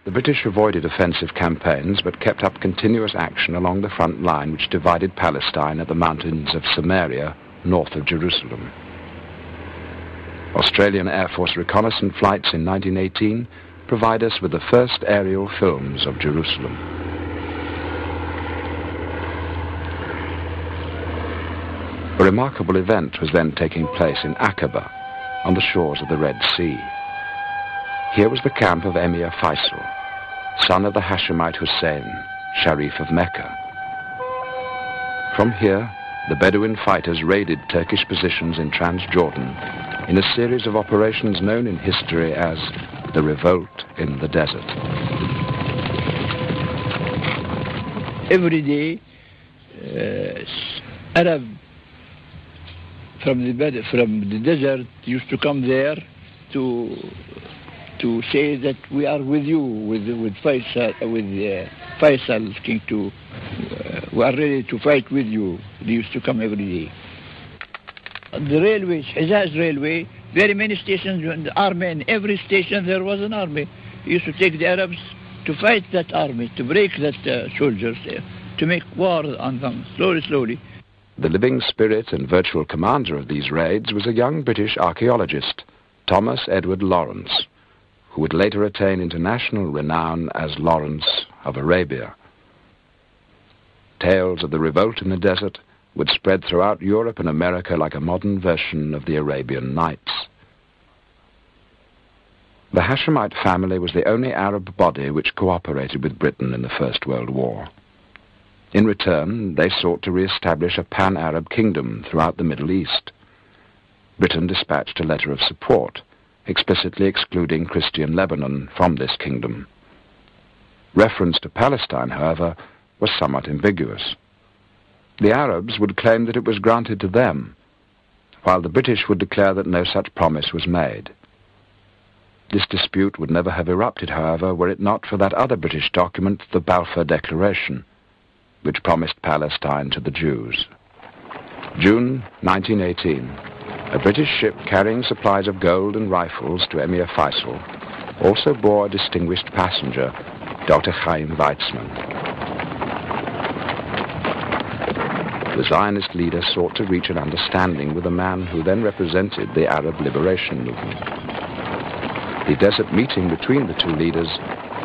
The British avoided offensive campaigns but kept up continuous action along the front line which divided Palestine at the mountains of Samaria, north of Jerusalem. Australian Air Force reconnaissance flights in 1918 provide us with the first aerial films of Jerusalem. A remarkable event was then taking place in Aqaba, on the shores of the Red Sea. Here was the camp of Emir Faisal, son of the Hashemite Hussein, Sharif of Mecca. From here, the Bedouin fighters raided Turkish positions in Transjordan in a series of operations known in history as the Revolt in the Desert. Every day, Arab from the desert used to come there to say that we are with you, with Faisal, King we are ready to fight with you. They used to come every day. The railway, Hijaz Railway, very many stations, the army, in every station there was an army. He used to take the Arabs to fight that army, to break that soldiers, to make war on them, slowly. The living spirit and virtual commander of these raids was a young British archaeologist, Thomas Edward Lawrence, who would later attain international renown as Lawrence of Arabia. Tales of the revolt in the desert would spread throughout Europe and America like a modern version of the Arabian Nights. The Hashemite family was the only Arab body which cooperated with Britain in the First World War. In return, they sought to re-establish a pan-Arab kingdom throughout the Middle East. Britain dispatched a letter of support, explicitly excluding Christian Lebanon from this kingdom. Reference to Palestine, however, was somewhat ambiguous. The Arabs would claim that it was granted to them, while the British would declare that no such promise was made. This dispute would never have erupted, however, were it not for that other British document, the Balfour Declaration, which promised Palestine to the Jews. June 1918, a British ship carrying supplies of gold and rifles to Emir Faisal also bore a distinguished passenger, Dr. Chaim Weizmann. The Zionist leader sought to reach an understanding with a man who then represented the Arab liberation movement. The desert meeting between the two leaders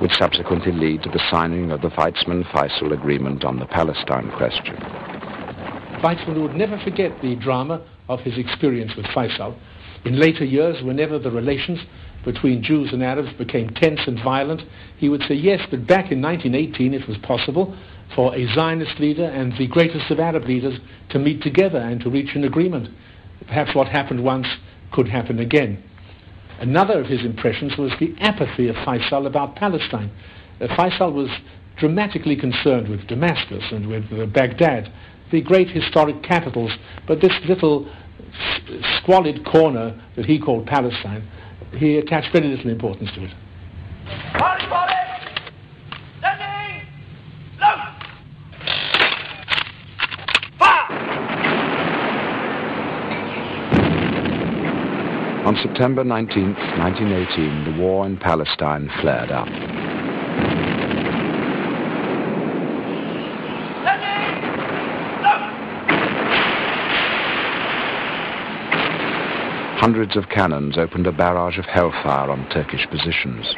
would subsequently lead to the signing of the Weizmann-Faisal agreement on the Palestine question. Weizmann would never forget the drama of his experience with Faisal. In later years, whenever the relations between Jews and Arabs became tense and violent, he would say, yes, but back in 1918 it was possible for a Zionist leader and the greatest of Arab leaders to meet together and to reach an agreement. Perhaps what happened once could happen again. Another of his impressions was the apathy of Faisal about Palestine. Faisal was dramatically concerned with Damascus and with Baghdad, the great historic capitals, but this little squalid corner that he called Palestine, he attached very little importance to it. On September 19, 1918, the war in Palestine flared up. Hundreds of cannons opened a barrage of hellfire on Turkish positions.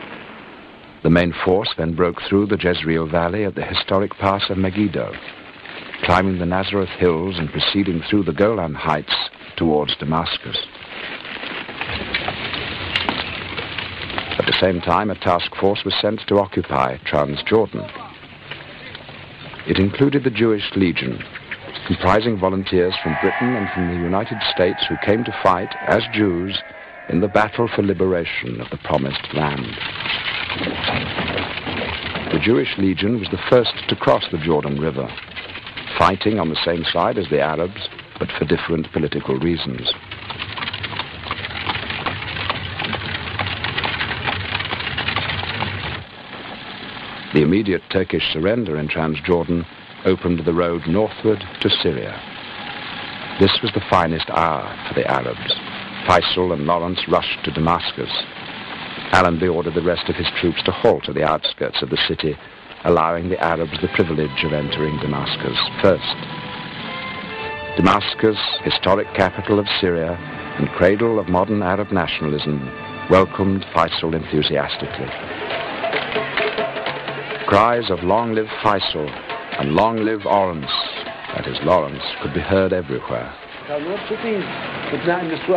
The main force then broke through the Jezreel Valley at the historic pass of Megiddo, climbing the Nazareth Hills and proceeding through the Golan Heights towards Damascus. At the same time, a task force was sent to occupy Transjordan. It included the Jewish Legion, comprising volunteers from Britain and from the United States who came to fight as Jews in the battle for liberation of the Promised Land. The Jewish Legion was the first to cross the Jordan River, fighting on the same side as the Arabs, but for different political reasons. The immediate Turkish surrender in Transjordan opened the road northward to Syria. This was the finest hour for the Arabs. Faisal and Lawrence rushed to Damascus. Allenby ordered the rest of his troops to halt at the outskirts of the city, allowing the Arabs the privilege of entering Damascus first. Damascus, historic capital of Syria and cradle of modern Arab nationalism, welcomed Faisal enthusiastically. Cries of "Long live Faisal" and "Long live Lawrence," that is Lawrence, could be heard everywhere.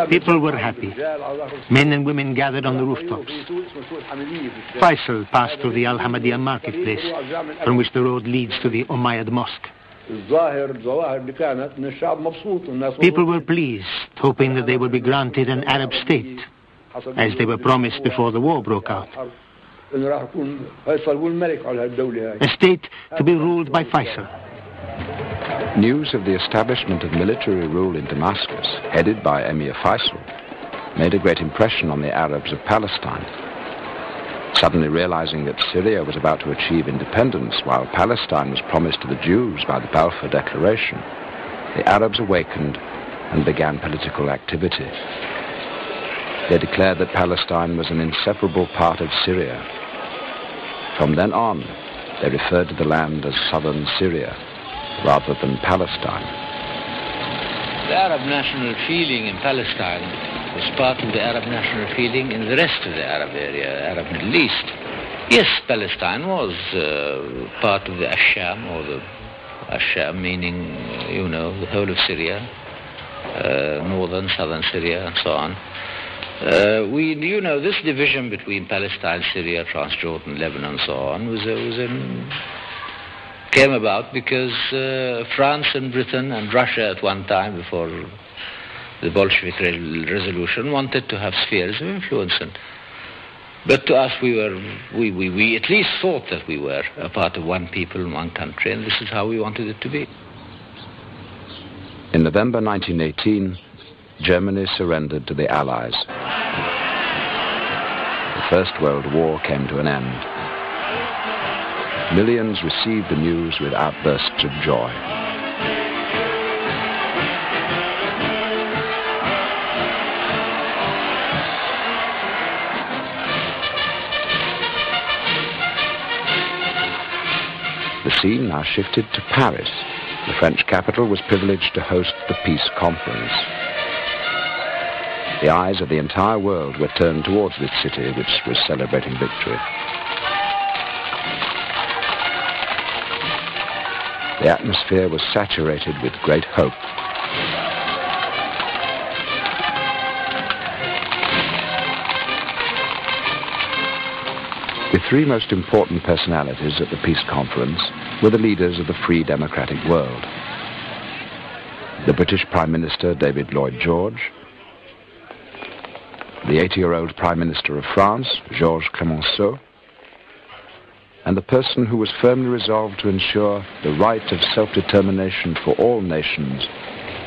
People were happy. Men and women gathered on the rooftops. Faisal passed through the Al-Hamadiyya marketplace, from which the road leads to the Umayyad mosque. People were pleased, hoping that they would be granted an Arab state, as they were promised before the war broke out. A state to be ruled by Faisal. News of the establishment of military rule in Damascus, headed by Emir Faisal, made a great impression on the Arabs of Palestine. Suddenly realizing that Syria was about to achieve independence while Palestine was promised to the Jews by the Balfour Declaration, the Arabs awakened and began political activity. They declared that Palestine was an inseparable part of Syria. From then on, they referred to the land as southern Syria, rather than Palestine. The Arab national feeling in Palestine was part of the Arab national feeling in the rest of the Arab area, Arab Middle East. Yes, Palestine was part of the Asham, or the Asham meaning, the whole of Syria, northern, southern Syria, and so on. This division between Palestine, Syria, Transjordan, Lebanon, and so on came about because France and Britain and Russia at one time, before the Bolshevik resolution, wanted to have spheres of influence. But to us, we at least thought that we were a part of one people and one country, and this is how we wanted it to be. In November 1918, Germany surrendered to the Allies. The First World War came to an end. Millions received the news with outbursts of joy. The scene now shifted to Paris. The French capital was privileged to host the Peace Conference. The eyes of the entire world were turned towards this city, which was celebrating victory. The atmosphere was saturated with great hope. The three most important personalities at the Peace Conference were the leaders of the free democratic world. The British Prime Minister David Lloyd George, the 80-year-old Prime Minister of France, Georges Clemenceau, and the person who was firmly resolved to ensure the right of self-determination for all nations,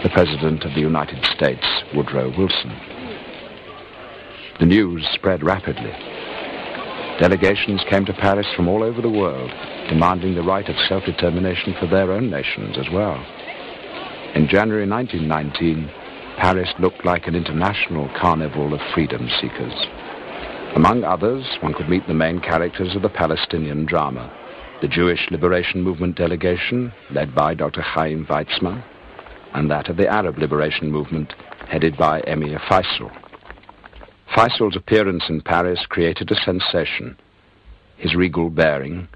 the President of the United States, Woodrow Wilson. The news spread rapidly. Delegations came to Paris from all over the world, demanding the right of self-determination for their own nations as well. In January 1919, Paris looked like an international carnival of freedom seekers. Among others, one could meet the main characters of the Palestinian drama, the Jewish Liberation Movement delegation, led by Dr. Chaim Weizmann, and that of the Arab Liberation Movement, headed by Emir Faisal. Faisal's appearance in Paris created a sensation. His regal bearing,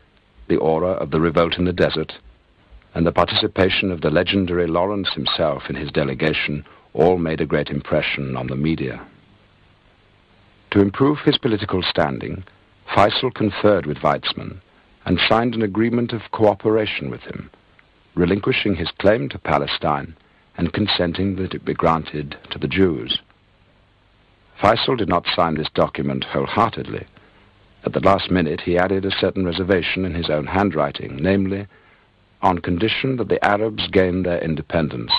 the aura of the revolt in the desert, and the participation of the legendary Lawrence himself in his delegation all made a great impression on the media. To improve his political standing, Faisal conferred with Weizmann and signed an agreement of cooperation with him, relinquishing his claim to Palestine and consenting that it be granted to the Jews. Faisal did not sign this document wholeheartedly. At the last minute, he added a certain reservation in his own handwriting, namely, on condition that the Arabs gain their independence,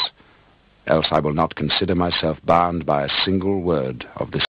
else I will not consider myself bound by a single word of this